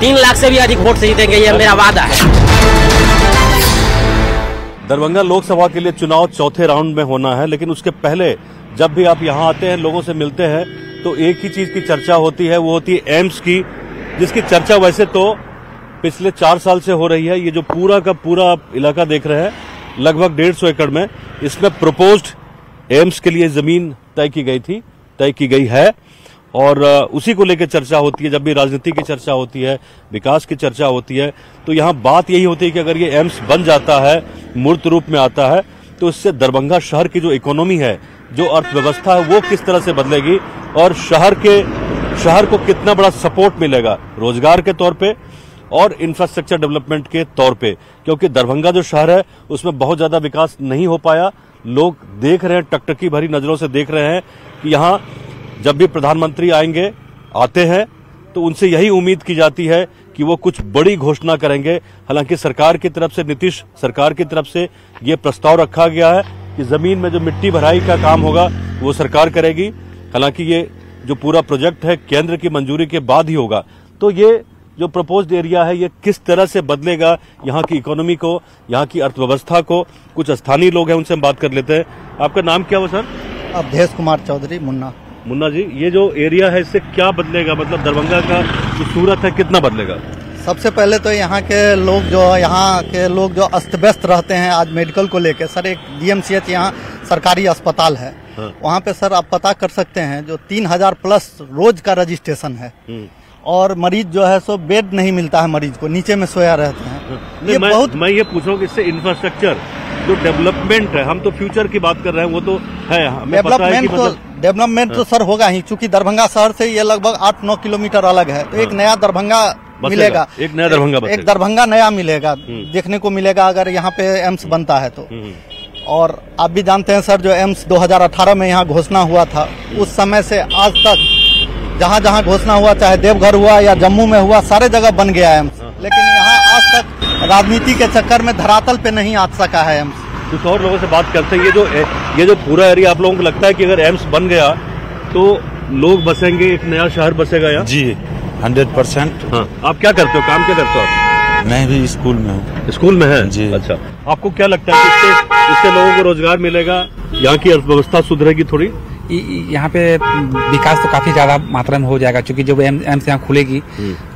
3 लाख से भी अधिक वोट से जीतेंगे, ये मेरा वादा है। दरभंगा लोकसभा के लिए चुनाव चौथे राउंड में होना है, लेकिन उसके पहले जब भी आप यहाँ आते हैं, लोगों से मिलते हैं, तो एक ही चीज की चर्चा होती है, वो होती है एम्स की, जिसकी चर्चा वैसे तो पिछले 4 साल से हो रही है। ये जो पूरा का पूरा इलाका देख रहे हैं, लगभग 150 एकड़ में, इसमें प्रपोज्ड एम्स के लिए जमीन तय की गई है और उसी को लेकर चर्चा होती है। जब भी राजनीति की चर्चा होती है, विकास की चर्चा होती है, तो यहाँ बात यही होती है कि अगर ये एम्स बन जाता है, मूर्त रूप में आता है, तो इससे दरभंगा शहर की जो इकोनॉमी है, जो अर्थव्यवस्था है, वो किस तरह से बदलेगी और शहर को कितना बड़ा सपोर्ट मिलेगा रोजगार के तौर पे और इंफ्रास्ट्रक्चर डेवलपमेंट के तौर पे। क्योंकि दरभंगा जो शहर है, उसमें बहुत ज्यादा विकास नहीं हो पाया। लोग देख रहे हैं, टकटकी भरी नजरों से देख रहे हैं कि यहाँ जब भी प्रधानमंत्री आते हैं, तो उनसे यही उम्मीद की जाती है कि वो कुछ बड़ी घोषणा करेंगे। हालांकि सरकार की तरफ से, नीतीश सरकार की तरफ से ये प्रस्ताव रखा गया है कि जमीन में जो मिट्टी भराई का काम होगा वो सरकार करेगी। हालांकि ये जो पूरा प्रोजेक्ट है केंद्र की मंजूरी के बाद ही होगा। तो ये जो प्रपोज्ड एरिया है, ये किस तरह से बदलेगा यहाँ की इकोनॉमी को, यहाँ की अर्थव्यवस्था को। कुछ स्थानीय लोग हैं, उनसे हम बात कर लेते हैं। आपका नाम क्या हुआ सर? अवधेश कुमार चौधरी। मुन्ना जी, ये जो एरिया है, इससे क्या बदलेगा? मतलब दरभंगा का जो सूरत है, कितना बदलेगा? सबसे पहले तो यहाँ के लोग जो अस्त व्यस्त रहते हैं आज मेडिकल को लेकर, सर एक DMCH यहाँ सरकारी अस्पताल है। हाँ। वहाँ पे सर आप पता कर सकते हैं, जो 3000 प्लस रोज का रजिस्ट्रेशन है और मरीज जो है सो बेड नहीं मिलता है, मरीज को नीचे में सोया रहते हैं। मैं ये पूछ रहा हूँ कि इससे इंफ्रास्ट्रक्चर जो डेवलपमेंट है, हम तो फ्यूचर की बात कर रहे हैं, वो तो है डेवलपमेंट तो सर होगा ही, चूंकि दरभंगा शहर से ये लगभग 8-9 किलोमीटर अलग है। तो एक नया दरभंगा मिलेगा, एक दरभंगा नया मिलेगा, देखने को मिलेगा अगर यहाँ पे एम्स बनता है तो। और आप भी जानते हैं सर, जो एम्स 2018 में यहाँ घोषणा हुआ था, उस समय से आज तक जहाँ जहाँ घोषणा हुआ, चाहे देवघर हुआ या जम्मू में हुआ, सारे जगह बन गया एम्स। लेकिन यहाँ आज तक राजनीति के चक्कर में धरातल पे नहीं आ सका है एम्स। कुछ और लोगों से बात करते हैं। ये जो पूरा एरिया, आप लोगों को लगता है कि अगर एम्स बन गया तो लोग बसेंगे, एक नया शहर बसेगा यहाँ? जी 100%। हाँ, आप क्या करते हो, काम क्या करते हो आप? मैं भी स्कूल में हूँ। स्कूल में है जी। अच्छा, आपको क्या लगता है कि इससे लोगों को रोजगार मिलेगा, यहाँ की अर्थव्यवस्था सुधरेगी थोड़ी? यहाँ पे विकास तो काफी ज्यादा मात्रा में हो जाएगा, क्योंकि जब एम्स यहाँ खुलेगी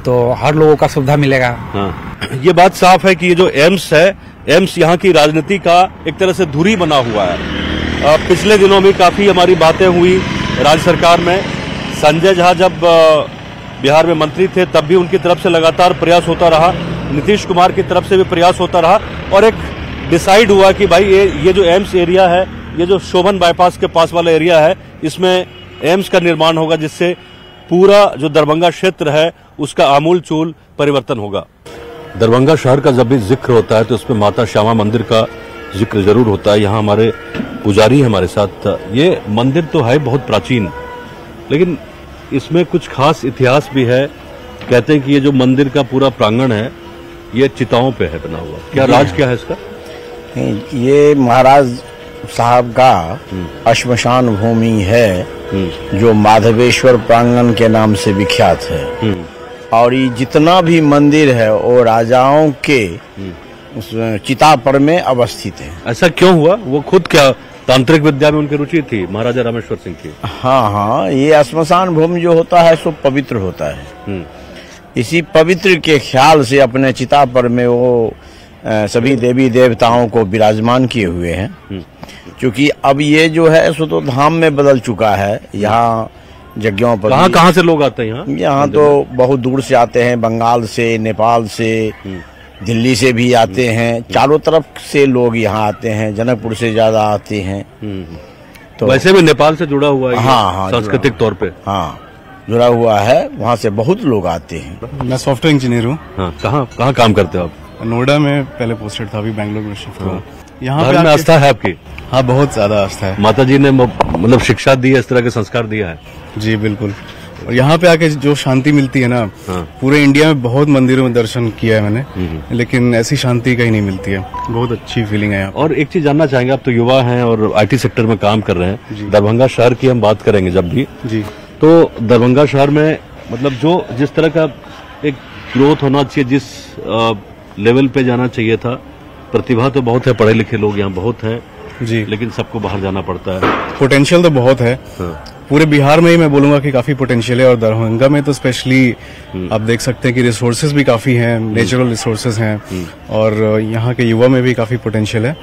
तो हर लोगों का सुविधा मिलेगा। हाँ। ये बात साफ है कि ये जो एम्स है, एम्स यहाँ की राजनीति का एक तरह से धुरी बना हुआ है। पिछले दिनों में काफी हमारी बातें हुई राज्य सरकार में। संजय झा जब बिहार में मंत्री थे, तब भी उनकी तरफ से लगातार प्रयास होता रहा, नीतीश कुमार की तरफ से भी प्रयास होता रहा, और एक डिसाइड हुआ कि भाई ये जो एम्स एरिया है, ये जो शोभन बाईपास के पास वाला एरिया है, इसमें एम्स का निर्माण होगा, जिससे पूरा जो दरभंगा क्षेत्र है उसका आमूल-चूल परिवर्तन होगा। दरभंगा शहर का जब भी जिक्र होता है तो उसमें माता श्यामा मंदिर का जिक्र जरूर होता है। यहाँ हमारे पुजारी है हमारे साथ। ये मंदिर तो है बहुत प्राचीन, लेकिन इसमें कुछ खास इतिहास भी है। कहते हैं कि ये जो मंदिर का पूरा प्रांगण है, ये चिताओं पे है बना हुआ। क्या राज क्या है इसका? ये महाराज साहब का श्मशान भूमि है, जो माधवेश्वर प्रांगण के नाम से विख्यात है। और ये जितना भी मंदिर है वो राजाओं के चिता पर में अवस्थित है। ऐसा क्यों हुआ? वो खुद क्या तांत्रिक विद्या में उनकी रुचि थी, महाराजा रामेश्वर सिंह की? हाँ, ये श्मशान भूमि जो होता है सो पवित्र होता है। इसी पवित्र के ख्याल से अपने चिता पर में वो सभी देवी देवताओं को विराजमान किए हुए हैं। क्योंकि अब ये जो है सो तो धाम में बदल चुका है। यहाँ जगहों पर कहाँ से लोग आते हैं यहाँ तो बहुत दूर से आते हैं, बंगाल से, नेपाल से, दिल्ली से भी आते हैं। चारों तरफ से लोग यहाँ आते हैं, जनकपुर से ज्यादा आते हैं। तो वैसे भी नेपाल से जुड़ा हुआ है। हाँ, सांस्कृतिक तौर पे जुड़ा हुआ है, वहाँ से बहुत लोग आते हैं। मैं सॉफ्टवेयर इंजीनियर हूँ। कहाँ काम करते हो आप? नोएडा में पहले पोस्टेड था, अभी बैंगलोर में शिफ्ट हुआ। यहाँ पे आस्था है आपकी? हाँ, बहुत ज्यादा आस्था है। माता जी ने मतलब शिक्षा दी है, इस तरह के संस्कार दिया है? जी बिल्कुल। और यहाँ पे आके जो शांति मिलती है ना, पूरे इंडिया में बहुत मंदिरों में दर्शन किया है मैंने, लेकिन ऐसी शांति कहीं नहीं मिलती है। बहुत अच्छी फीलिंग है। और एक चीज जानना चाहेंगे, आप तो युवा हैं और IT सेक्टर में काम कर रहे हैं। दरभंगा शहर की हम बात करेंगे जब भी, तो दरभंगा शहर में मतलब जो जिस तरह का एक ग्रोथ होना चाहिए, जिस लेवल पे जाना चाहिए था। प्रतिभा तो बहुत है, पढ़े लिखे लोग यहाँ बहुत हैं जी, लेकिन सबको बाहर जाना पड़ता है। पोटेंशियल तो बहुत है। हाँ। पूरे बिहार में ही मैं बोलूंगा कि काफी पोटेंशियल है, और दरभंगा में तो स्पेशली आप देख सकते हैं कि रिसोर्सेज भी काफी हैं, नेचुरल रिसोर्सेज हैं, और यहाँ के युवा में भी काफी पोटेंशियल है।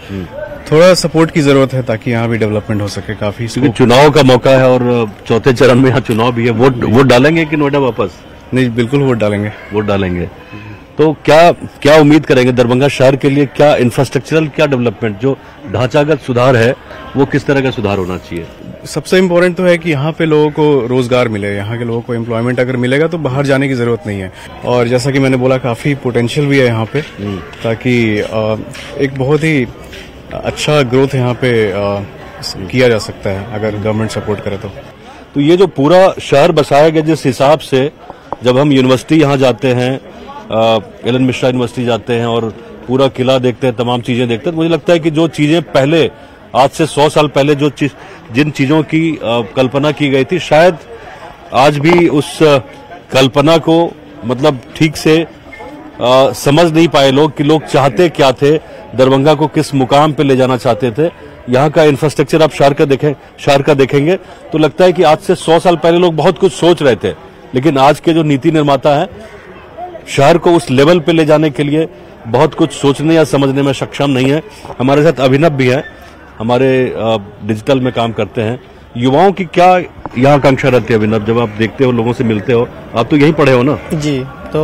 थोड़ा सपोर्ट की जरूरत है ताकि यहाँ भी डेवलपमेंट हो सके काफी। क्योंकि चुनाव का मौका है और चौथे चरण में यहाँ चुनाव भी है। वोट डालेंगे कि नोएडा वापस? नहीं, बिल्कुल वोट डालेंगे। वोट डालेंगे। तो क्या उम्मीद करेंगे दरभंगा शहर के लिए? क्या इंफ्रास्ट्रक्चरल, क्या डेवलपमेंट, जो ढांचागत सुधार है वो किस तरह का सुधार होना चाहिए? सबसे इम्पोर्टेंट तो है कि यहाँ पे लोगों को रोजगार मिले, यहाँ के लोगों को एम्प्लॉयमेंट अगर मिलेगा तो बाहर जाने की जरूरत नहीं है। और जैसा कि मैंने बोला, काफी पोटेंशियल भी है यहाँ पे, ताकि एक बहुत ही अच्छा ग्रोथ यहाँ पे किया जा सकता है अगर गवर्नमेंट सपोर्ट करे तो ये जो पूरा शहर बसाया गया, जिस हिसाब से जब हम यूनिवर्सिटी यहाँ जाते हैं, एलन मिश्रा यूनिवर्सिटी जाते हैं और पूरा किला देखते हैं, तमाम चीजें देखते हैं, तो मुझे लगता है कि जो चीजें पहले, आज से 100 साल पहले जिन चीजों की कल्पना की गई थी, शायद आज भी उस कल्पना को मतलब ठीक से समझ नहीं पाए लोग कि लोग चाहते क्या थे, दरभंगा को किस मुकाम पे ले जाना चाहते थे। यहाँ का इंफ्रास्ट्रक्चर आप शहर का देखेंगे तो लगता है कि आज से 100 साल पहले लोग बहुत कुछ सोच रहे थे, लेकिन आज के जो नीति निर्माता हैं शहर को उस लेवल पे ले जाने के लिए बहुत कुछ सोचने या समझने में सक्षम नहीं है। हमारे साथ अभिनव भी है, हमारे डिजिटल में काम करते हैं। युवाओं की क्या यहाँ आकांक्षा रहती है अभिनव, जब आप देखते हो, लोगों से मिलते हो? आप तो यहीं पढ़े हो ना? जी, तो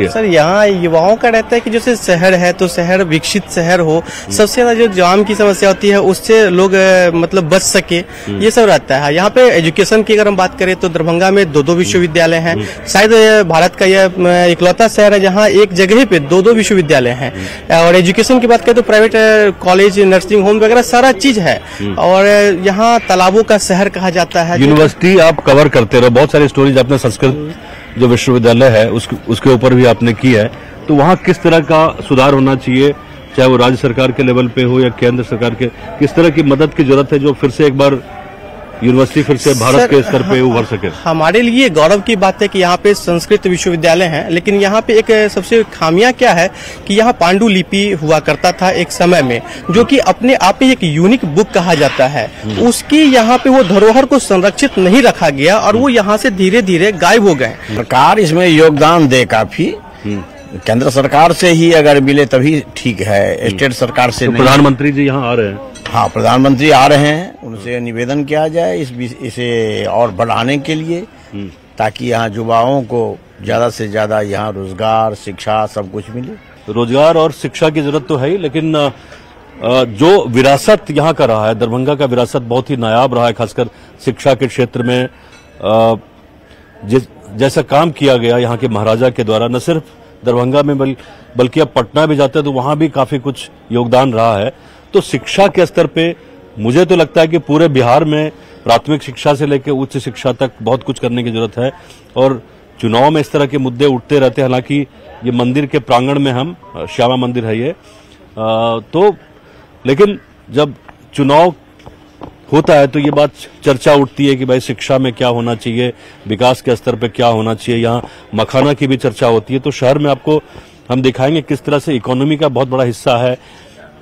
सर यहाँ युवाओं का रहता है कि जैसे शहर है तो शहर विकसित शहर हो, सबसे ज्यादा जो जाम की समस्या होती है उससे लोग मतलब बच सके, ये सब रहता है। यहाँ पे एजुकेशन की अगर हम बात करें तो दरभंगा में 2 विश्वविद्यालय हैं। शायद भारत का यह इकलौता शहर है जहाँ एक जगह पे 2 विश्वविद्यालय हैं। और एजुकेशन की बात करें तो प्राइवेट कॉलेज, नर्सिंग होम वगैरह सारा चीज है। और यहाँ तालाबों का शहर कहा जाता है। यूनिवर्सिटी आप कवर करते रहो, बहुत सारी स्टोरीज आपने संस्कृत जो विश्वविद्यालय है उसके ऊपर भी आपने की है, तो वहाँ किस तरह का सुधार होना चाहिए, चाहे वो राज्य सरकार के लेवल पे हो या केंद्र सरकार के? किस तरह की मदद की जरूरत है जो फिर से एक बार यूनिवर्सिटी फिर से भारत के स्तर पे उभर सके? हमारे लिए गौरव की बात है कि यहाँ पे संस्कृत विश्वविद्यालय है, लेकिन यहाँ पे एक सबसे खामियां क्या है कि यहाँ पांडुलिपि हुआ करता था एक समय में, जो कि अपने आप में एक यूनिक बुक कहा जाता है। उसकी यहाँ पे वो धरोहर को संरक्षित नहीं रखा गया और वो यहाँ से धीरे धीरे गायब हो गए। सरकार इसमें योगदान दे काफी, केंद्र सरकार से ही अगर मिले तभी ठीक है, स्टेट सरकार से नहीं। प्रधानमंत्री जी यहाँ आ रहे हैं? हाँ, प्रधानमंत्री आ रहे हैं, उनसे निवेदन किया जाए इसे और बढ़ाने के लिए, ताकि यहाँ युवाओं को ज्यादा से ज्यादा यहाँ रोजगार, शिक्षा सब कुछ मिले। रोजगार और शिक्षा की जरूरत तो है ही, लेकिन जो विरासत यहाँ का रहा है, दरभंगा का विरासत बहुत ही नायाब रहा है, खासकर शिक्षा के क्षेत्र में। जैसा काम किया गया यहाँ के महाराजा के द्वारा, न सिर्फ दरभंगा में बल्कि अब पटना भी जाते हैं तो वहां भी काफी कुछ योगदान रहा है। तो शिक्षा के स्तर पे मुझे तो लगता है कि पूरे बिहार में प्राथमिक शिक्षा से लेकर उच्च शिक्षा तक बहुत कुछ करने की जरूरत है। और चुनाव में इस तरह के मुद्दे उठते रहते हैं। हालांकि ये मंदिर के प्रांगण में हम, श्यामा मंदिर है ये, तो लेकिन जब चुनाव होता है तो ये बात चर्चा उठती है कि भाई शिक्षा में क्या होना चाहिए, विकास के स्तर पे क्या होना चाहिए। यहाँ मखाना की भी चर्चा होती है। तो शहर में आपको हम दिखाएंगे किस तरह से इकोनॉमी का बहुत बड़ा हिस्सा है,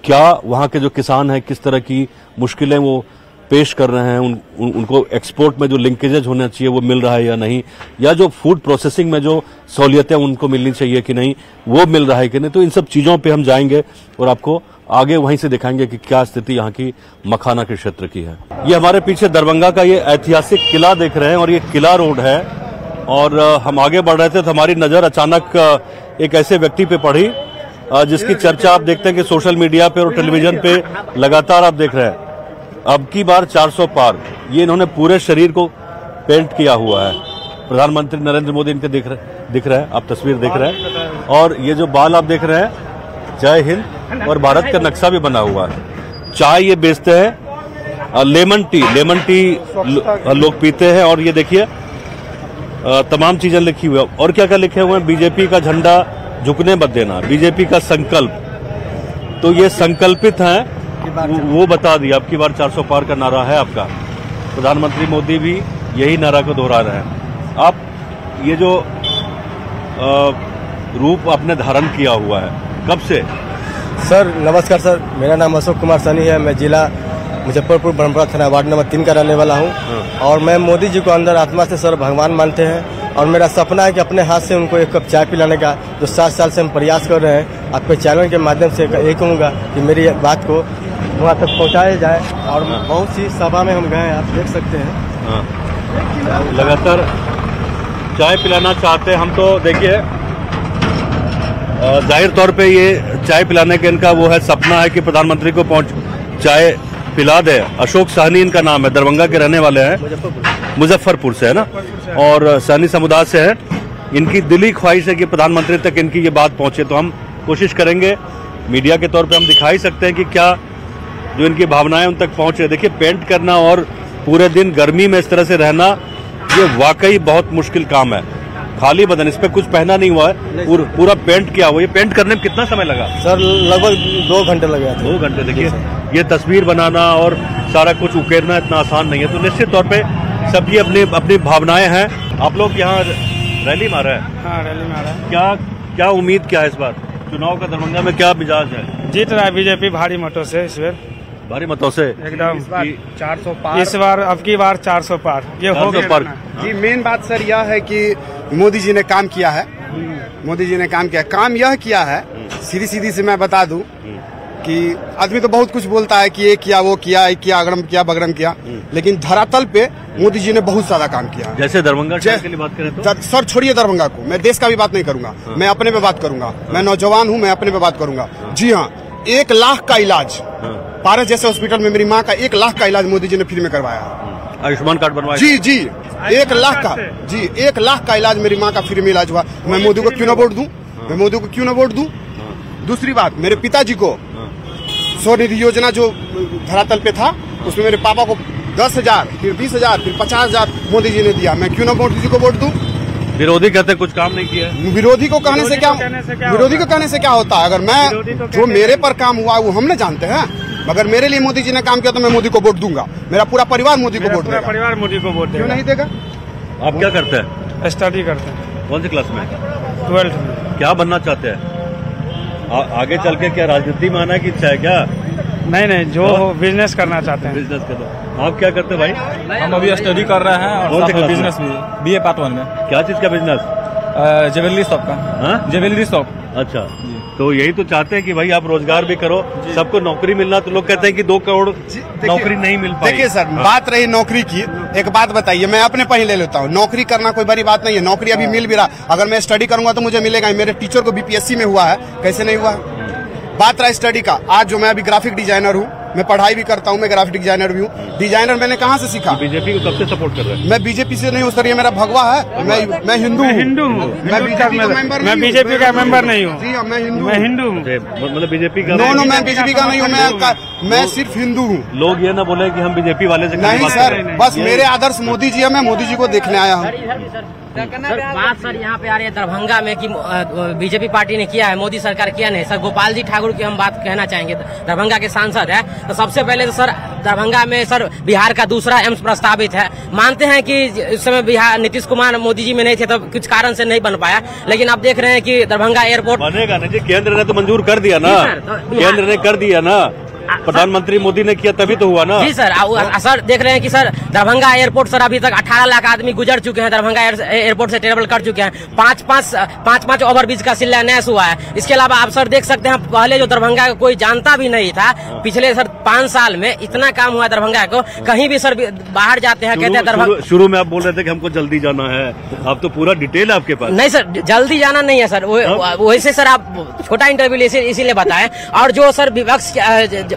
क्या वहाँ के जो किसान हैं किस तरह की मुश्किलें वो पेश कर रहे हैं, उनको एक्सपोर्ट में जो लिंकेजेज होना चाहिए वो मिल रहा है या नहीं, या जो फूड प्रोसेसिंग में जो सहूलियतें उनको मिलनी चाहिए कि नहीं वो मिल रहा है कि नहीं। तो इन सब चीजों पे हम जाएंगे और आपको आगे वहीं से दिखाएंगे कि क्या स्थिति यहाँ की मखाना के क्षेत्र की है। ये हमारे पीछे दरभंगा का ये ऐतिहासिक किला देख रहे हैं और ये किला रोड है। और हम आगे बढ़ रहे थे तो हमारी नजर अचानक एक ऐसे व्यक्ति पे पड़ी जिसकी चर्चा आप देखते हैं कि सोशल मीडिया पे और टेलीविजन पे लगातार आप देख रहे हैं। अब की बार 400 पार, ये इन्होंने पूरे शरीर को पेंट किया हुआ है। प्रधानमंत्री नरेंद्र मोदी इनके दिख रहे हैं, आप तस्वीर देख रहे हैं। और ये जो बाल आप देख रहे हैं, जय हिंद और भारत का नक्शा भी बना हुआ है। चाय ये बेचते हैं, लेमन टी लोग पीते हैं। और ये देखिए तमाम चीजें लिखी हुई है। और क्या क्या लिखे हुए हैं, बीजेपी का झंडा झुकने मत देना, बीजेपी का संकल्प। तो ये संकल्पित हैं, वो बता दिया। अब की बार 400 पार का नारा है आपका। प्रधानमंत्री मोदी भी यही नारा को दोहरा रहे हैं। आप ये जो रूप आपने धारण किया हुआ है, कब से? सर नमस्कार सर, मेरा नाम अशोक कुमार सनी है। मैं जिला मुजफ्फरपुर ब्रह्मपुरा थाना वार्ड नंबर 3 का रहने वाला हूँ। और मैं मोदी जी को अंदर आत्मा से सर भगवान मानते हैं। और मेरा सपना है कि अपने हाथ से उनको एक कप चाय पिलाने का, जो 7 साल से हम प्रयास कर रहे हैं। आपके चैनल के माध्यम से यही कहूँगा कि मेरी बात को वहाँ तक पहुँचाया जाए। और बहुत सी सभा में हम गए हैं, आप देख सकते हैं। लगातार चाय पिलाना चाहते हैं हम। तो देखिए जाहिर तौर पे ये चाय पिलाने के इनका वो है, सपना है कि प्रधानमंत्री को चाय पिला दे। अशोक सहनी इनका नाम है, दरभंगा के रहने वाले हैं, मुजफ्फरपुर से है ना, और सहनी समुदाय से है। इनकी दिली ख्वाहिश है कि प्रधानमंत्री तक इनकी ये बात पहुंचे। तो हम कोशिश करेंगे, मीडिया के तौर पे हम दिखा ही सकते हैं कि क्या जो इनकी भावनाएं उन तक पहुंचे। देखिए पेंट करना और पूरे दिन गर्मी में इस तरह से रहना, ये वाकई बहुत मुश्किल काम है। खाली बदन, इस पे कुछ पहना नहीं हुआ है, पूरा पेंट किया हुआ। ये पेंट करने में कितना समय लगा? सर लगभग 2 घंटे लगे। 2 घंटे। देखिए ये तस्वीर बनाना और सारा कुछ उकेरना इतना आसान नहीं है। तो निश्चित तौर पे सबकी अपनी अपनी भावनाएं हैं। आप लोग यहाँ रैली में आ रहे हैं? हाँ, रैली में आ रहे हैं। क्या उम्मीद क्या है इस बार चुनाव का? दरभंगा में क्या मिजाज है? जीत रहा है बीजेपी भारी मतों से इस बार। भारी मतों से एकदम 400 पार। इस बार अब की बार 400 पार ये हो गया। जी मेन बात सर यह है कि मोदी जी ने काम किया है। मोदी जी ने काम किया, काम यह किया है, सीधी सीधी से मैं बता दूं कि आदमी तो बहुत कुछ बोलता है कि ये किया वो किया, ये किया, अगरम किया बगरम किया, लेकिन धरातल पे मोदी जी ने बहुत ज्यादा काम किया। जैसे दरभंगा के लिए बात करें तो सर छोड़िए दरभंगा को, मैं देश का भी बात नहीं करूंगा। मैं अपने पे बात करूंगा। मैं नौजवान हूँ, मैं अपने पे बात करूंगा। जी हाँ, 1 लाख का इलाज पारस जैसे हॉस्पिटल में मेरी माँ का 1 लाख का इलाज मोदी जी ने फ्री में करवाया। आयुष्मान कार्ड बनवाया? जी 1 लाख का, जी 1 लाख का इलाज मेरी माँ का फ्री में इलाज हुआ। मैं मोदी को क्यों ना वोट दूं? मैं मोदी को क्यों ना वोट दूं? दूसरी बात, मेरे पिताजी को स्वनिधि योजना जो धरातल पे था, उसमें मेरे पापा को 10,000, फिर 20,000, फिर 50,000 मोदी जी ने दिया। मैं क्यों ना मोदी जी को वोट दूं? विरोधी कहते कुछ काम नहीं किया। विरोधी को कहने से क्या होता है? अगर मैं जो मेरे पर काम हुआ वो हमने जानते हैं, मगर मेरे लिए मोदी जी ने काम किया तो मैं मोदी को वोट दूंगा। मेरा पूरा परिवार मोदी को वोट देगा। परिवार मोदी को वोट क्यों नहीं देगा? आप क्या करते हैं? स्टडी करते हैं। कौन सी क्लास में? 12th में। क्या बनना चाहते हैं आगे चल के? क्या राजनीति में आना की इच्छा है क्या? नहीं, जो बिजनेस करना चाहते हैं। बिजनेस करो। आप क्या करते हैं भाई? हम अभी स्टडी कर रहे हैं और बिजनेस भी, BA पार्ट 1 में। क्या चीज का बिजनेस? ज्वेलरी शॉप का। Jewellery shop. अच्छा, तो यही तो चाहते हैं कि भाई आप रोजगार भी करो, सबको नौकरी मिलना। तो लोग कहते हैं कि 2 करोड़ नौकरी नहीं मिल पाई। देखिए सर, बात रही नौकरी की, एक बात बताइए, मैं अपने पर ही ले लेता हूँ। नौकरी करना कोई बड़ी बात नहीं है, नौकरी अभी मिल भी रहा। अगर मैं स्टडी करूंगा तो मुझे मिलेगा। मेरे टीचर को BPSC में हुआ है, कैसे नहीं हुआ? बात रहा स्टडी का, आज जो मैं अभी ग्राफिक डिजाइनर हूँ, मैं पढ़ाई भी करता हूँ, मैं ग्राफिक डिजाइनर भी हूँ। डिजाइनर मैंने कहाँ से सीखा? बीजेपी को कब से सपोर्ट कर रहे हैं? मैं बीजेपी से नहीं हूँ सर, ये मेरा भगवा है। मैं हिंदू हूँ। मैं बीजेपी का मेंबर, मैं बीजेपी का मेंबर नहीं हूँ। जी हाँ, मैं हिंदू हूँ। मतलब बीजेपी का? नो, मैं बीजेपी का नहीं हूँ, मैं सिर्फ हिंदू हूँ। लोग ये ना बोले कि हम बीजेपी वाले से नहीं सर, बस मेरे आदर्श मोदी जी है, मैं मोदी जी को देखने आया हूँ। बात सर यहाँ पे आ रही है दरभंगा में कि बीजेपी पार्टी ने किया है, मोदी सरकार किया नहीं। सर गोपाल जी ठाकुर की हम बात कहना चाहेंगे, दरभंगा के सांसद है। तो सबसे पहले तो सर दरभंगा में सर बिहार का दूसरा एम्स प्रस्तावित है। मानते हैं कि इस समय बिहार नीतीश कुमार मोदी जी में नहीं थे तो कुछ कारण से नहीं बन पाया, लेकिन अब देख रहे हैं कि दरभंगा एयरपोर्ट बनेगा ना जी। केंद्र ने तो मंजूर कर दिया ना, केंद्र ने कर दिया ना, प्रधानमंत्री मोदी ने किया तभी तो हुआ ना। जी सर, सर देख रहे हैं कि सर दरभंगा एयरपोर्ट सर अभी तक 18 लाख आदमी गुजर चुके हैं, दरभंगा एयरपोर्ट से ट्रेवल कर चुके हैं। 5 ओवरब्रिज का शिलान्यास हुआ है। इसके अलावा आप सर देख सकते हैं, पहले जो दरभंगा को कोई जानता भी नहीं था, पिछले सर 5 साल में इतना काम हुआ दरभंगा को। कहीं भी सर बाहर जाते हैं कहते हैं दरभंगा। शुरू में आप बोल रहे थे कि हमको जल्दी जाना है, अब तो पूरा डिटेल आपके पास। नहीं सर, जल्दी जाना नहीं है सर, वैसे सर आप छोटा इंटरव्यू इसीलिए बताएं। और जो सर विपक्ष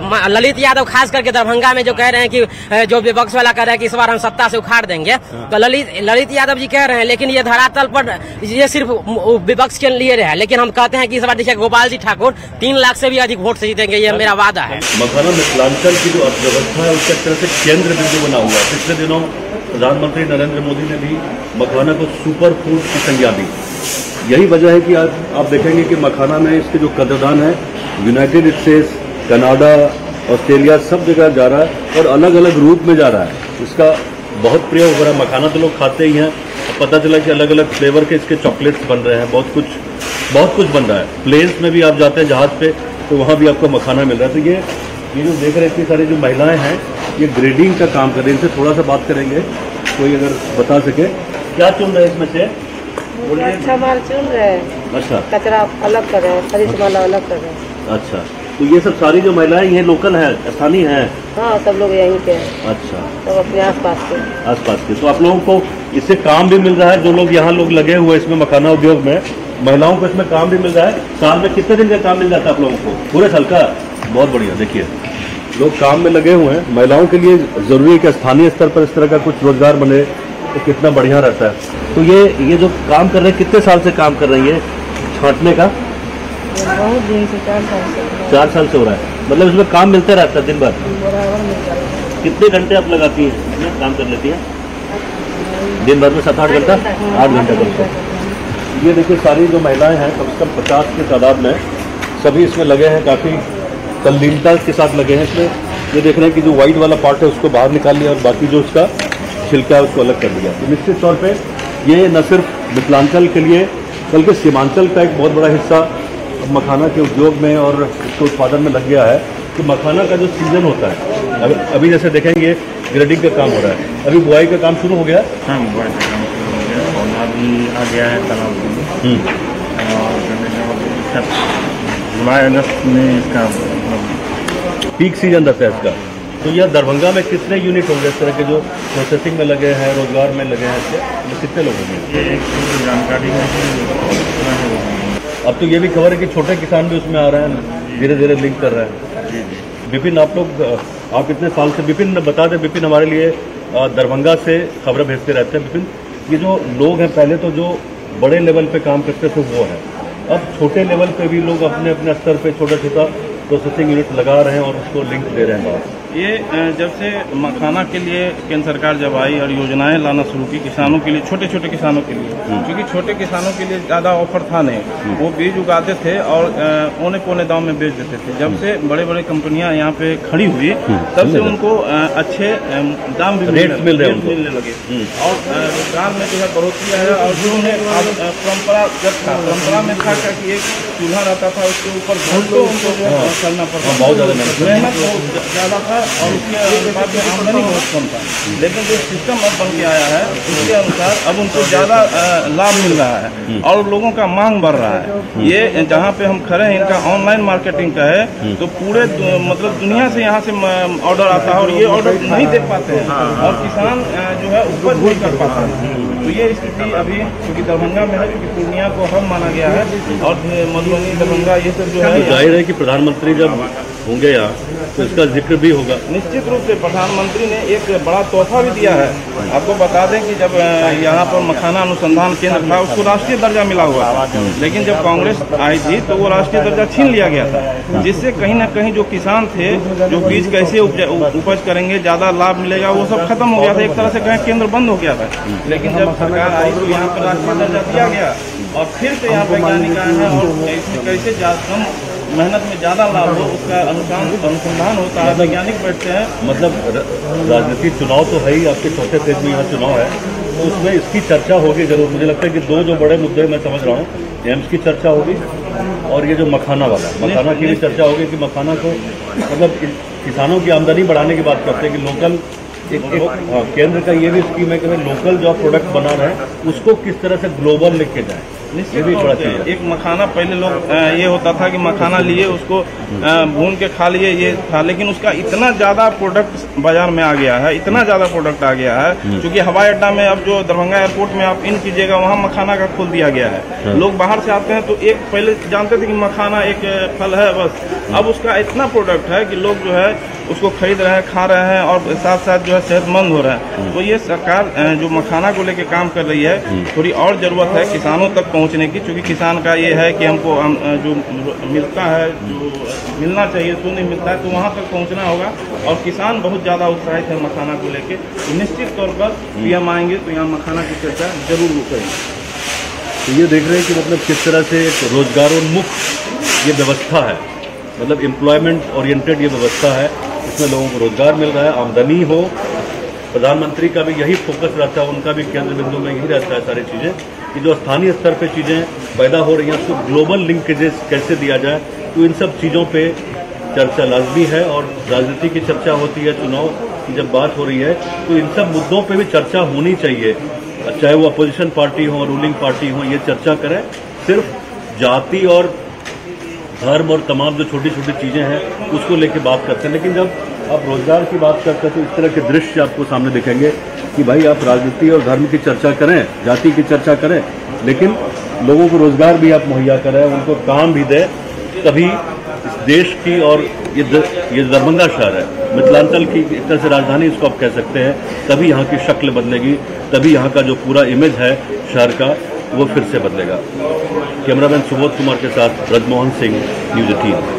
ललित यादव खास करके दरभंगा में जो कह रहे हैं कि जो विपक्ष वाला कह रहे हैं कि इस बार हम सत्ता से उखाड़ देंगे, तो ललित यादव जी कह रहे हैं, लेकिन ये धरातल पर ये सिर्फ विपक्ष के लिए रहा है। लेकिन हम कहते हैं कि इस बार देखिए गोपाल जी ठाकुर 3 लाख से भी अधिक वोट से जीतेंगे, ये मेरा वादा है। मखाना मिथिलांचल की जो अर्थव्यवस्था है उसका तरह से केंद्र बिंदु बना हुआ है। पिछले दिनों प्रधानमंत्री नरेंद्र मोदी ने भी मखाना को सुपर फूड की संज्ञा दी। यही वजह है कि आप देखेंगे कि मखाना में इसके जो कदरदान है यूनाइटेड स्टेट्स, कनाडा, ऑस्ट्रेलिया सब जगह जा रहा है और अलग अलग रूप में जा रहा है। इसका बहुत प्रिय हो रहा है। मखाना तो लोग खाते ही हैं, पता चला कि अलग अलग फ्लेवर के इसके चॉकलेट्स बन रहे हैं, बहुत कुछ बन रहा है। प्लेन्स में भी आप जाते हैं जहाज़ पे तो वहाँ भी आपको मखाना मिल रहा है। तो ये जो देख रहे हैं इतनी सारी जो महिलाएं हैं ये ग्रेडिंग का काम कर रही हैं। इनसे थोड़ा सा बात करेंगे, कोई अगर बता सके क्या चुन रहे हैं इसमें से? अच्छा माल चुन रहे हैं, अच्छा कचरा अलग कर रहे हैं, खरीद माल अलग कर रहे हैं। अच्छा, तो ये सब सारी जो महिलाएं ये लोकल है, स्थानीय है? हाँ, सब लोग यहीं के हैं। अच्छा, सब अपने आसपास के। तो आप लोगों को इससे काम भी मिल रहा है? जो लोग यहाँ लोग लगे हुए इसमें मखाना उद्योग में, महिलाओं को इसमें काम भी मिल रहा है। साल में कितने दिन का काम मिल जाता है आप लोगों को? पूरे साल का? बहुत बढ़िया। देखिए लोग काम में लगे हुए हैं। महिलाओं के लिए जरूरी है कि स्थानीय स्तर पर इस तरह का कुछ रोजगार बने तो कितना बढ़िया रहता है। तो ये जो काम कर रहे हैं, कितने साल से काम कर रही है छांटने का? बहुत दिन से, 4 साल से। 4 साल से हो रहा है, मतलब इसमें काम मिलता रहता है दिन भर? बराबर मिलता है। कितने घंटे आप लगाती हैं काम कर लेती हैं दिन भर में? 7-8 घंटा? 8 घंटे करते हैं। ये देखिए सारी जो महिलाएं हैं कम से कम 50 की तादाद में सभी इसमें लगे हैं, काफ़ी तल्लीनता के साथ लगे हैं इसमें। ये देख रहे हैं कि जो वाइट वाला पार्ट है उसको बाहर निकाल लिया और बाकी जो उसका छिलका है उसको अलग कर दिया। तो निश्चित तौर पे ये न सिर्फ मिथिलांचल के लिए बल्कि सीमांचल का एक बहुत बड़ा हिस्सा मखाना के उद्योग में और इसके उत्पादन में लग गया है। कि मखाना का जो सीजन होता है, अभी जैसे देखेंगे ग्रेडिंग का काम हो रहा है, अभी बुआई का काम शुरू हो गया? हाँ, बुआई का काम शुरू हो गया और अभी आ गया है तालाब में। और जुलाई अगस्त में इसका पीक सीजन रहता है इसका। तो यह दरभंगा में कितने यूनिट होंगे इस तरह के जो प्रोसेसिंग में लगे हैं, रोजगार में लगे हैं? इससे कितने लोग होंगे? ये एक जानकारी है। अब तो ये भी खबर है कि छोटे किसान भी उसमें आ रहे हैं, धीरे धीरे लिंक कर रहे हैं। विपिन, आप इतने साल से, विपिन बता दें, विपिन हमारे लिए दरभंगा से खबरें भेजते रहते हैं। विपिन, ये जो लोग हैं पहले तो जो बड़े लेवल पे काम करते थे वो है, अब छोटे लेवल पे भी लोग अपने अपने स्तर पे छोटा छोटा प्रोसेसिंग यूनिट लगा रहे हैं और उसको लिंक दे रहे हैं। ये जब से मखाना के लिए केंद्र सरकार जब आई और योजनाएं लाना शुरू की किसानों के लिए, छोटे छोटे किसानों के लिए, क्योंकि छोटे किसानों के लिए ज़्यादा ऑफर था नहीं, वो बीज उगाते थे और औने पौने दाम में बेच देते थे। जब से बड़े बड़े कंपनियां यहाँ पे खड़ी हुई तब से उनको अच्छे दाम भी मिलने लगे और रोजगार में जो है बढ़ोतरी है। और जो परंपरा में था कि एक चूल्हा रहता था, उसके ऊपर घंटों उनको जो है करना पड़ता, बहुत ज़्यादा मेहनत बहुत ज़्यादा था और उसके बाद में आमदनी बहुत कम था। लेकिन जो सिस्टम अब बन के आया है उसके अनुसार अब उनको ज़्यादा लाभ मिल रहा है और लोगों का मांग बढ़ रहा है। ये जहाँ पे हम खड़े हैं इनका ऑनलाइन मार्केटिंग का है, तो पूरे मतलब दुनिया से यहाँ से ऑर्डर आता है और ये ऑर्डर नहीं दे पाते हैं और किसान जो है उपज नहीं कर पाता है। तो ये स्थिति अभी क्योंकि दरभंगा में है, क्योंकि पूर्णिया को हब माना गया है और मधुबनी, दरभंगा ये सब जो है, जाहिर है कि प्रधानमंत्री जब होंगे यहाँ तो इसका जिक्र भी होगा। निश्चित रूप से प्रधानमंत्री ने एक बड़ा तोहफा भी दिया है। आपको बता दें कि जब यहाँ पर मखाना अनुसंधान केंद्र था उसको राष्ट्रीय दर्जा मिला हुआ था, लेकिन जब कांग्रेस आई थी तो वो राष्ट्रीय दर्जा छीन लिया गया था, जिससे कहीं ना कहीं जो किसान थे, जो बीज कैसे उपज करेंगे, ज्यादा लाभ मिलेगा, वो सब खत्म हो गया था। एक तरह से कहें केंद्र बंद हो गया था। लेकिन जब सरकार आई तो यहाँ पर राष्ट्रीय दर्जा दिया गया और फिर से यहाँ वैज्ञानिक आए हैं और इसमें कैसे कम मेहनत में ज़्यादा लाभ हो उसका अनुसंधान होता है, वैज्ञानिक बैठते हैं। मतलब राजनीतिक चुनाव तो है ही, आपके चौथे फेज में यहाँ चुनाव है, तो उसमें इसकी चर्चा होगी जरूर। मुझे लगता है कि दो जो बड़े मुद्दे मैं समझ रहा हूँ, एम्स की चर्चा होगी और ये जो मखाना की भी चर्चा होगी कि मखाना को मतलब किसानों की आमदनी बढ़ाने की बात करते हैं कि लोकल केंद्र का ये भी स्कीम है कि भाई लोकल जो प्रोडक्ट बना रहे हैं उसको किस तरह से ग्लोबल लेके जाए। ये भी बड़ा चीज है। एक मखाना पहले लोग ये होता था कि मखाना लिए उसको भून के खा लिए, ये था, लेकिन उसका इतना ज़्यादा प्रोडक्ट बाजार में आ गया है, इतना ज़्यादा प्रोडक्ट आ गया है, क्योंकि हवाई अड्डा में अब जो दरभंगा एयरपोर्ट में आप इन कीजिएगा वहाँ मखाना का खोल दिया गया है। लोग बाहर से आते हैं तो एक पहले जानते थे कि मखाना एक फल है बस, अब उसका इतना प्रोडक्ट है कि लोग जो है उसको खरीद रहे हैं, खा रहे हैं और साथ साथ जो है सेहतमंद हो रहे हैं। तो ये सरकार जो मखाना को लेके काम कर रही है, थोड़ी और ज़रूरत है किसानों तक पहुंचने की, क्योंकि किसान का ये है कि हमको जो मिलता है, जो मिलना चाहिए तो नहीं मिलता है, तो वहाँ तक पहुँचना होगा। और किसान बहुत ज़्यादा उत्साहित है मखाना को लेके, तो निश्चित तौर पर पीएम आएंगे तो यहाँ मखाना की चर्चा जरूर करेंगे। तो ये देख रहे हैं कि मतलब किस तरह से एक रोजगारोन्मुख ये व्यवस्था है, मतलब एम्प्लॉयमेंट ओरिएंटेड ये व्यवस्था है, इसमें लोगों को रोजगार मिल रहा है, आमदनी हो प्रधानमंत्री का भी यही फोकस रहता है, उनका भी केंद्र बिंदु में यही रहता है सारी चीजें कि जो स्थानीय स्तर पे चीजें पैदा हो रही हैं उसको ग्लोबल लिंकेजेस कैसे दिया जाए। तो इन सब चीजों पे चर्चा लाजमी है और राजनीति की चर्चा होती है, चुनाव की जब बात हो रही है तो इन सब मुद्दों पे भी चर्चा होनी चाहिए, चाहे वो अपोजिशन पार्टी हो रूलिंग पार्टी हो, ये चर्चा करें। सिर्फ जाति और धर्म और तमाम जो छोटी छोटी चीजें हैं उसको लेके बात करते हैं, लेकिन जब आप रोजगार की बात करते हैं तो इस तरह के दृश्य आपको सामने दिखेंगे कि भाई आप राजनीति और धर्म की चर्चा करें, जाति की चर्चा करें, लेकिन लोगों को रोजगार भी आप मुहैया करें, उनको काम भी दें, तभी इस देश की और ये दरभंगा शहर है, मिथिलांचल की एक तरह से राजधानी इसको आप कह सकते हैं, तभी यहाँ की शक्ल बदलेगी, तभी यहाँ का जो पूरा इमेज है शहर का वो फिर से बदलेगा। कैमरामैन सुबोध कुमार के साथ ब्रजमोहन सिंह, न्यूज़ 18।